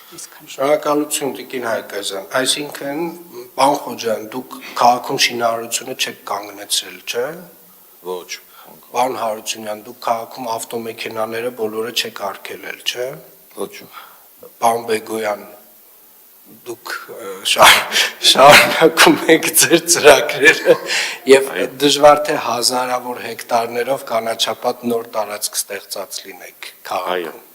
Շնորհակալություն Տիկին Հայկազյան, այսինքն պարոն Խոջյան, դուք քաղաքում շինարարությունը չեք կանգնեցրել, չէ՞։ Ոչ։ Պարոն Հարությունյան, դուք քաղաքում ավտոմեքենաները բոլորը չեք արգելել, չէ՞։ Ոչ։ Պարոն Բեգոյան, դուք շարունակում եք ձեր ծրագրերը եւ դժվար թե հազարավոր հեկտարներով կանաչապատ նոր տարածք ստեղծած լինեք քաղաքում։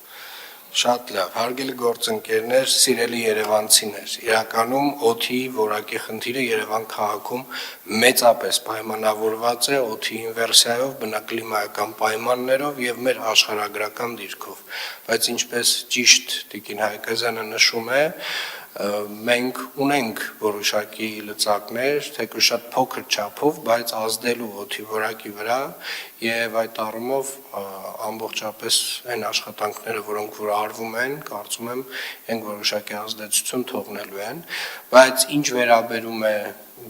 Շատ լավ, հարգելի գործընկերներ, սիրելի երևանցիներ, իրականում օդի որակի խնդիրը Երևան քաղաքում մեծապես պայմանավորված է օդի ինվերսիայով, բնակլիմայական պայմաններով եւ մեր աշխարհագրական դիրքով, բայց ինչպես ճիշտ Տիկին Հայկազյանը նշում է, մենք ունենք որոշակի լծակներ, թեկուզ շատ փոքր չափով, բայց ազդելու օդի որակի վրա եւ այդ առումով ամբողջապես այն աշխատանքները, որոնք որ արվում են, կարծում եմ, են որոշակի ազդեցություն թողնելու են, բայց ինչ վերաբերում է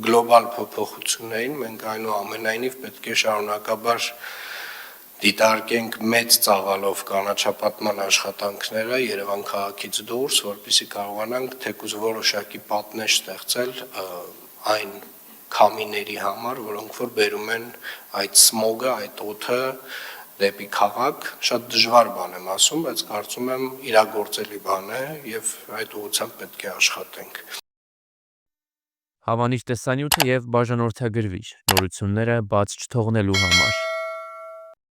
գլոբալ փոփոխություններին, մենք այնուամենայնիվ պետք է շարունակաբար դիտարկենք մեծ ծավալով կանաչապատման աշխատանքները Երևան քաղաքից դուրս, որպեսզի կարողանանք թեկուզ որոշակի պատնեշ ստեղծել այն քամիների համար, որոնք որ բերում են այդ սմոգը, այդ օդը դեպի քաղաք, շատ դժվար բան եմ ասում, բայց կարծում եմ իրագործելի բան է եւ այդ ուղղությամբ պետք է աշխատենք։ Հավանիչ տեսանյութը եւ բաժանորդագրվիչ նորությունները բաց չթողնելու համար։